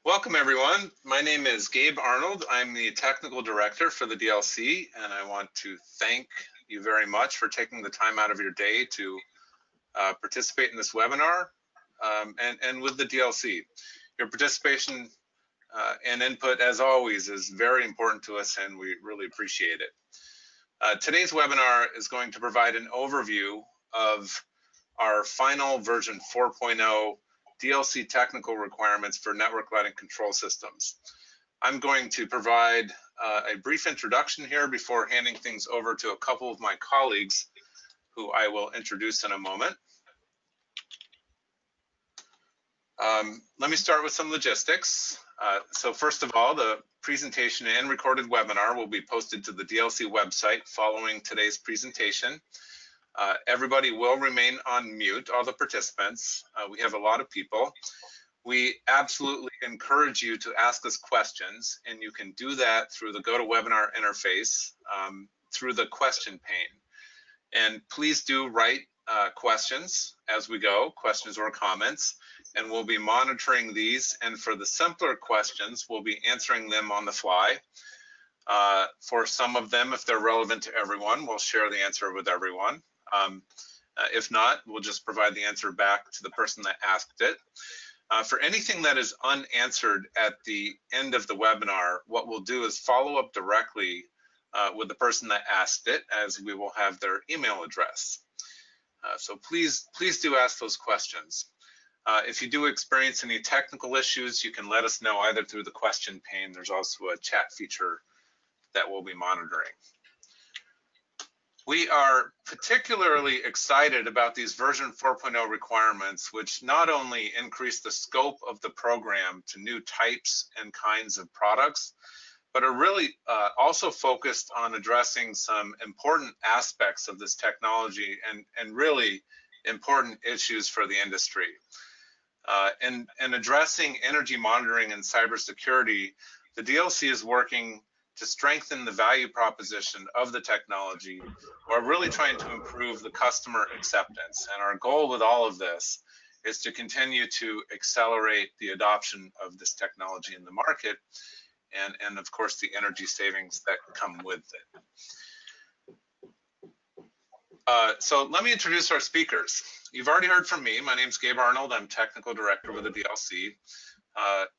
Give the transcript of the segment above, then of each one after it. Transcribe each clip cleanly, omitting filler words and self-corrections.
Welcome everyone. My name is Gabe Arnold. I'm the technical director for the DLC, and I want to thank you very much for taking the time out of your day to participate in this webinar and with the DLC. Your participation and input, as always, is very important to us, and we really appreciate it. Today's webinar is going to provide an overview of our final version 4.0 DLC technical requirements for network lighting control systems. I'm going to provide a brief introduction here before handing things over to a couple of my colleagues who I will introduce in a moment. Let me start with some logistics. So first of all, the presentation and recorded webinar will be posted to the DLC website following today's presentation. Everybody will remain on mute, all the participants. We have a lot of people. We absolutely encourage you to ask us questions, and you can do that through the GoToWebinar interface through the question pane. And please do write questions as we go, questions or comments, and we'll be monitoring these. And for the simpler questions, we'll be answering them on the fly. For some of them, if they're relevant to everyone, we'll share the answer with everyone. If not, we'll just provide the answer back to the person that asked it. For anything that is unanswered at the end of the webinar, what we'll do is follow up directly with the person that asked it, as we will have their email address. So please do ask those questions. If you do experience any technical issues, you can let us know either through the question pane. There's also a chat feature that we'll be monitoring. We are particularly excited about these version 4.0 requirements, which not only increase the scope of the program to new types and kinds of products, but are really also focused on addressing some important aspects of this technology and really important issues for the industry. And addressing energy monitoring and cybersecurity, the DLC is working to strengthen the value proposition of the technology, while really trying to improve the customer acceptance. And our goal with all of this is to continue to accelerate the adoption of this technology in the market, and of course the energy savings that come with it. So let me introduce our speakers. You've already heard from me. My name's Gabe Arnold. I'm technical director with the DLC.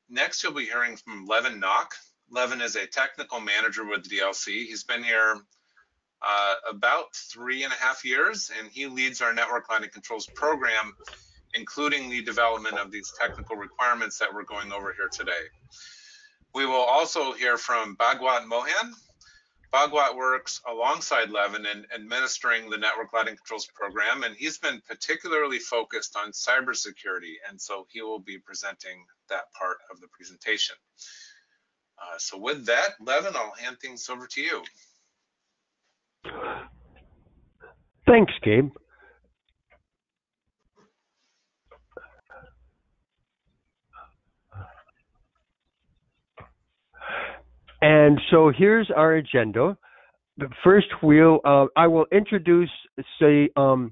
Next, you'll be hearing from Levin Knock. Levin is a technical manager with the DLC. He's been here about 3.5 years, and he leads our network lighting controls program, including the development of these technical requirements that we're going over here today. We will also hear from Bhagwat Mohan. Bhagwat works alongside Levin in administering the network lighting controls program, and he's been particularly focused on cybersecurity, and so he will be presenting that part of the presentation. So with that, Levin, I'll hand things over to you. Thanks, Gabe. And so here's our agenda. First, I will introduce, tell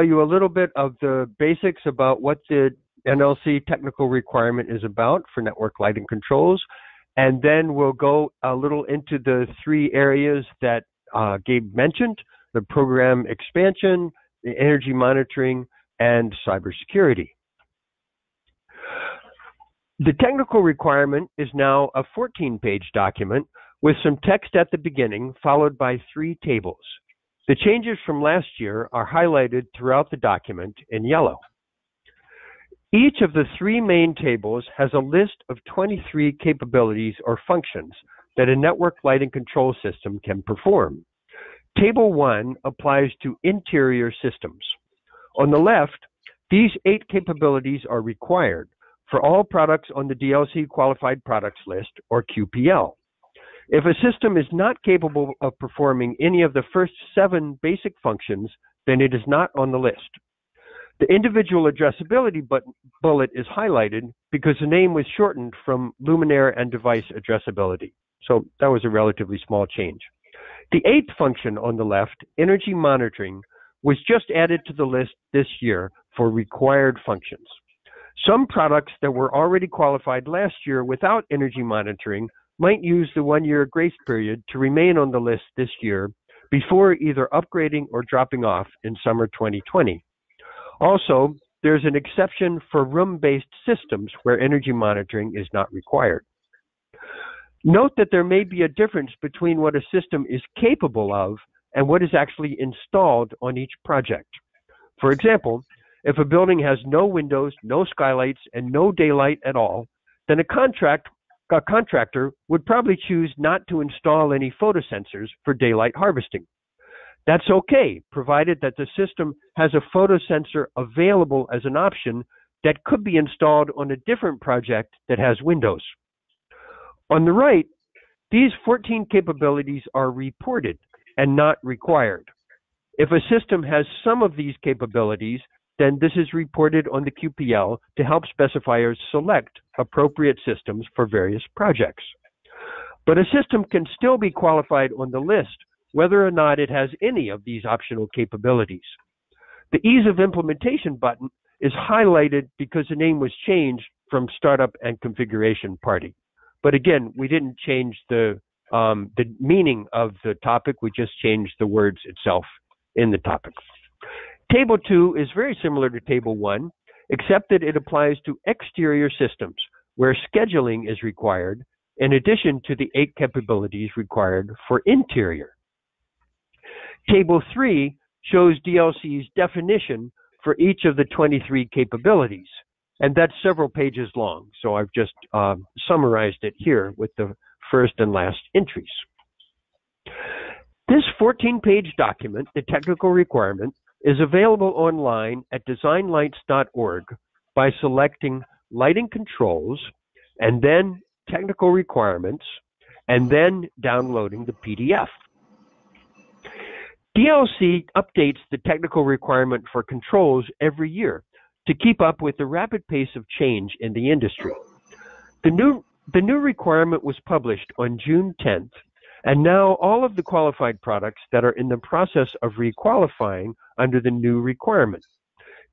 you a little bit of the basics about what the NLC technical requirement is about for network lighting controls, and then we'll go a little into the three areas that Gabe mentioned: the program expansion, the energy monitoring, and cybersecurity. The technical requirement is now a 14-page document with some text at the beginning, followed by 3 tables. The changes from last year are highlighted throughout the document in yellow. Each of the 3 main tables has a list of 23 capabilities or functions that a network lighting control system can perform. Table 1 applies to interior systems. On the left, these 8 capabilities are required for all products on the DLC Qualified Products List, or QPL. If a system is not capable of performing any of the first 7 basic functions, then it is not on the list. The individual addressability bullet is highlighted because the name was shortened from Luminaire and device addressability. So that was a relatively small change. The 8th function on the left, energy monitoring, was just added to the list this year for required functions. Some products that were already qualified last year without energy monitoring might use the 1-year grace period to remain on the list this year before either upgrading or dropping off in summer 2020. Also, there's an exception for room-based systems where energy monitoring is not required. Note that there may be a difference between what a system is capable of and what is actually installed on each project. For example, if a building has no windows, no skylights, and no daylight at all, then a contractor would probably choose not to install any photosensors for daylight harvesting. That's okay, provided that the system has a photosensor available as an option that could be installed on a different project that has windows. On the right, these 14 capabilities are reported and not required. If a system has some of these capabilities, then this is reported on the QPL to help specifiers select appropriate systems for various projects. But a system can still be qualified on the list whether or not it has any of these optional capabilities. The Ease of Implementation button is highlighted because the name was changed from Startup and Configuration Party. But again, we didn't change the meaning of the topic, we just changed the words itself in the topic. Table 2 is very similar to Table 1, except that it applies to exterior systems, where scheduling is required, in addition to the 8 capabilities required for interior. Table 3 shows DLC's definition for each of the 23 capabilities, and that's several pages long, so I've just summarized it here with the first and last entries. This 14-page document, the technical requirement, is available online at designlights.org by selecting Lighting Controls, and then Technical Requirements, and then downloading the PDF. DLC updates the technical requirement for controls every year to keep up with the rapid pace of change in the industry. The new requirement was published on June 10th, and now all of the qualified products that are in the process of requalifying under the new requirement.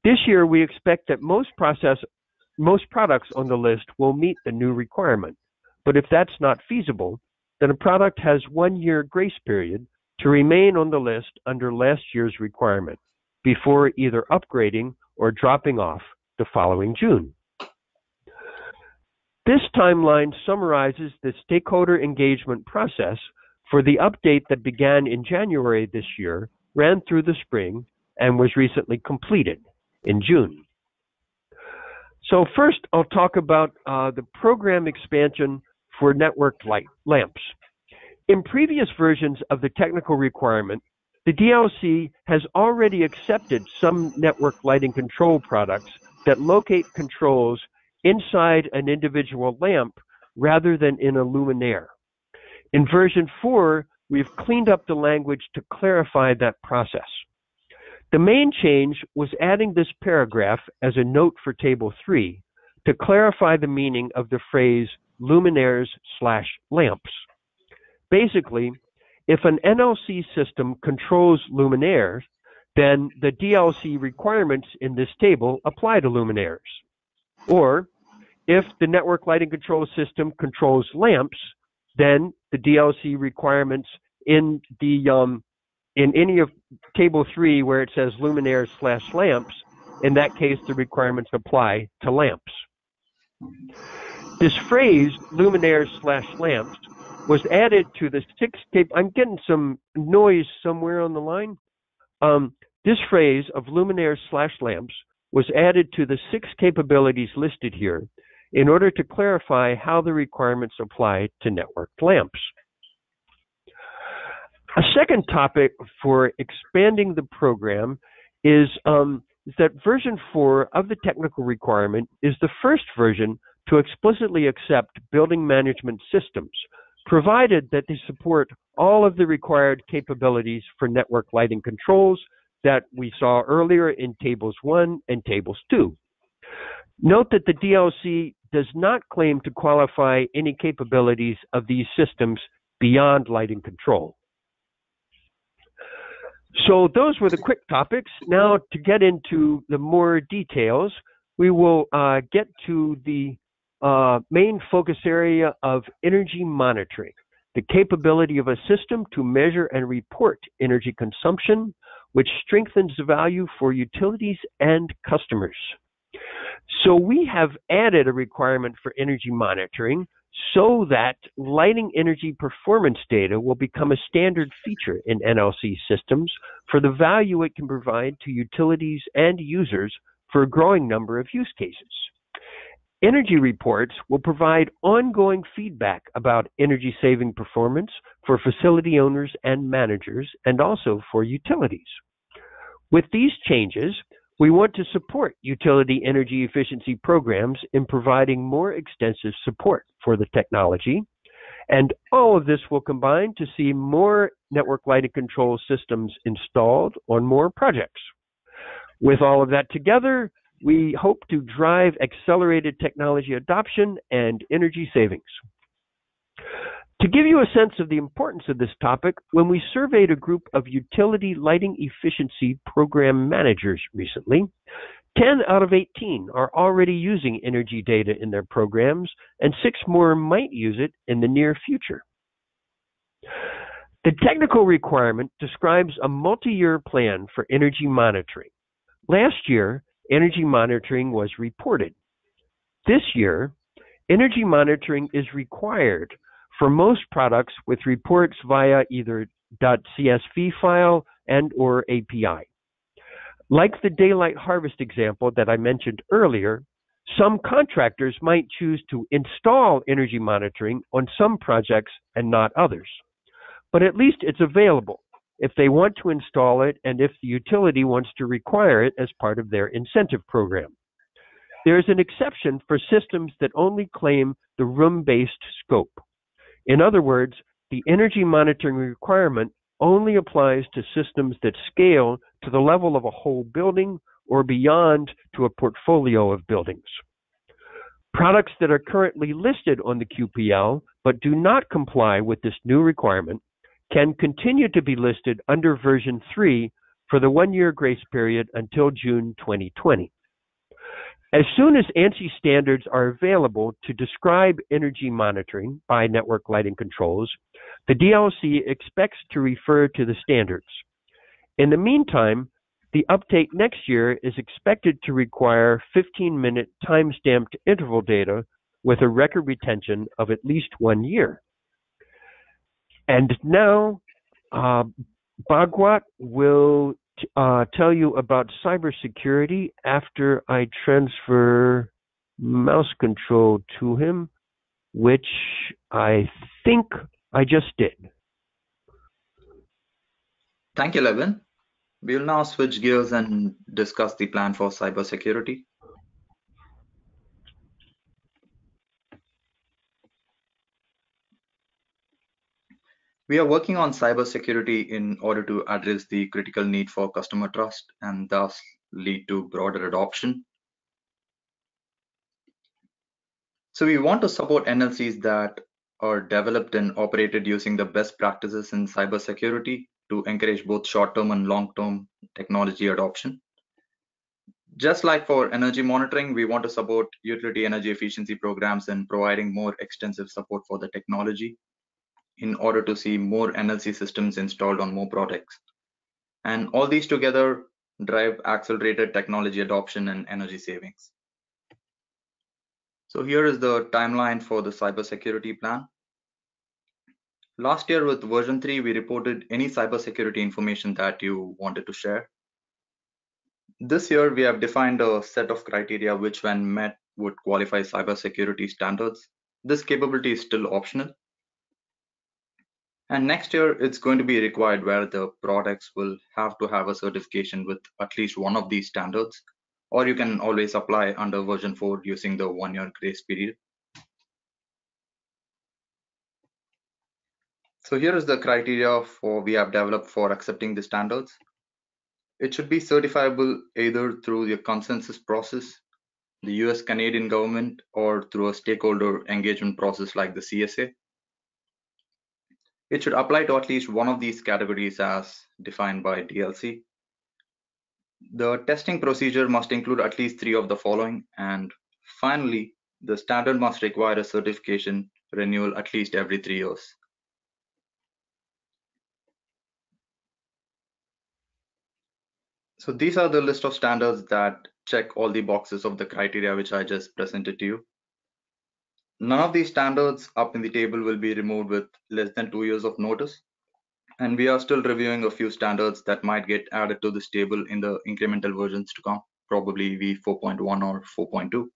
This year, we expect that most products on the list will meet the new requirement, but if that's not feasible, then a product has 1-year grace period to remain on the list under last year's requirement before either upgrading or dropping off the following June. This timeline summarizes the stakeholder engagement process for the update that began in January this year, ran through the spring, and was recently completed in June. So first, I'll talk about the program expansion for networked lamps. In previous versions of the technical requirement, the DLC has already accepted some network lighting control products that locate controls inside an individual lamp rather than in a luminaire. In version 4, we've cleaned up the language to clarify that process. The main change was adding this paragraph as a note for Table 3 to clarify the meaning of the phrase luminaires/lamps. Basically, if an NLC system controls luminaires, then the DLC requirements in this table apply to luminaires. Or, if the network lighting control system controls lamps, then the DLC requirements in any of Table 3 where it says luminaires/lamps, in that case the requirements apply to lamps. This phrase, luminaires/lamps, was added to the 6 I'm getting some noise somewhere on the line. This phrase of luminaires/lamps was added to the 6 capabilities listed here in order to clarify how the requirements apply to networked lamps. A second topic for expanding the program is that version 4 of the technical requirement is the first version to explicitly accept building management systems, provided that they support all of the required capabilities for network lighting controls that we saw earlier in Tables 1 and Tables 2. Note that the DLC does not claim to qualify any capabilities of these systems beyond lighting control. So those were the quick topics. Now to get into the more details, we will get to the main focus area of energy monitoring, the capability of a system to measure and report energy consumption, which strengthens the value for utilities and customers. So we have added a requirement for energy monitoring so that lighting energy performance data will become a standard feature in NLC systems for the value it can provide to utilities and users for a growing number of use cases. Energy reports will provide ongoing feedback about energy saving performance for facility owners and managers and also for utilities. With these changes, we want to support utility energy efficiency programs in providing more extensive support for the technology, and all of this will combine to see more network lighting control systems installed on more projects. With all of that together, we hope to drive accelerated technology adoption and energy savings. To give you a sense of the importance of this topic, when we surveyed a group of utility lighting efficiency program managers recently, 10 out of 18 are already using energy data in their programs, and 6 more might use it in the near future. The technical requirement describes a multi-year plan for energy monitoring. Last year, energy monitoring was reported. This year, energy monitoring is required for most products with reports via either .csv file and or API. Like the daylight harvest example that I mentioned earlier, some contractors might choose to install energy monitoring on some projects and not others. But at least it's available if they want to install it and if the utility wants to require it as part of their incentive program. There is an exception for systems that only claim the room-based scope. In other words, the energy monitoring requirement only applies to systems that scale to the level of a whole building or beyond to a portfolio of buildings. Products that are currently listed on the QPL but do not comply with this new requirement can continue to be listed under version 3 for the 1-year grace period until June 2020. As soon as ANSI standards are available to describe energy monitoring by network lighting controls, the DLC expects to refer to the standards. In the meantime, the update next year is expected to require 15-minute time-stamped interval data with a record retention of at least 1 year. And now, Bhagwat will tell you about cybersecurity after I transfer mouse control to him, which I think I just did. Thank you, Levin. We will now switch gears and discuss the plan for cybersecurity. We are working on cybersecurity in order to address the critical need for customer trust and thus lead to broader adoption. So we want to support NLCs that are developed and operated using the best practices in cybersecurity to encourage both short-term and long-term technology adoption. Just like for energy monitoring, we want to support utility energy efficiency programs and providing more extensive support for the technology in order to see more NLC systems installed on more products. And all these together drive accelerated technology adoption and energy savings. So here is the timeline for the cybersecurity plan. Last year with version 3, we reported any cybersecurity information that you wanted to share. This year, we have defined a set of criteria which, when met, would qualify cybersecurity standards. This capability is still optional. And next year, it's going to be required where the products will have to have a certification with at least one of these standards, or you can always apply under version 4 using the 1-year grace period. So here is the criteria we have developed for accepting the standards. It should be certifiable either through the consensus process, the US Canadian government, or through a stakeholder engagement process like the CSA. It should apply to at least one of these categories as defined by DLC. The testing procedure must include at least 3 of the following. And finally, the standard must require a certification renewal at least every 3 years. So these are the list of standards that check all the boxes of the criteria which I just presented to you. None of these standards up in the table will be removed with less than 2 years of notice. And we are still reviewing a few standards that might get added to this table in the incremental versions to come, probably v4.1 or 4.2.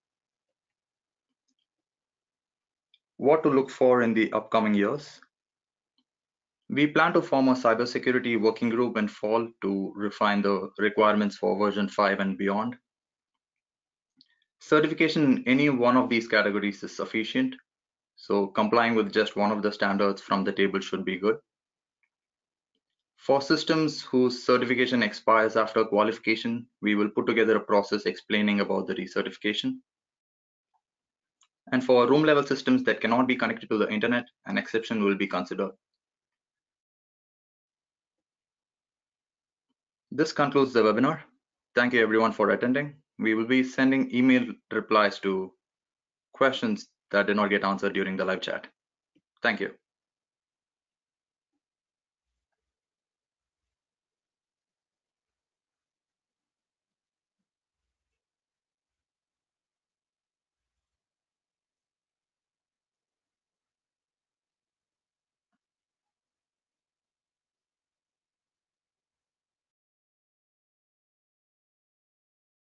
What to look for in the upcoming years? We plan to form a cybersecurity working group in fall to refine the requirements for version 5 and beyond. Certification in any one of these categories is sufficient, so complying with just one of the standards from the table should be good. For systems whose certification expires after qualification, we will put together a process explaining about the recertification. And for room level systems that cannot be connected to the internet, an exception will be considered. This concludes the webinar. Thank you everyone for attending. We will be sending email replies to questions that did not get answered during the live chat. Thank you.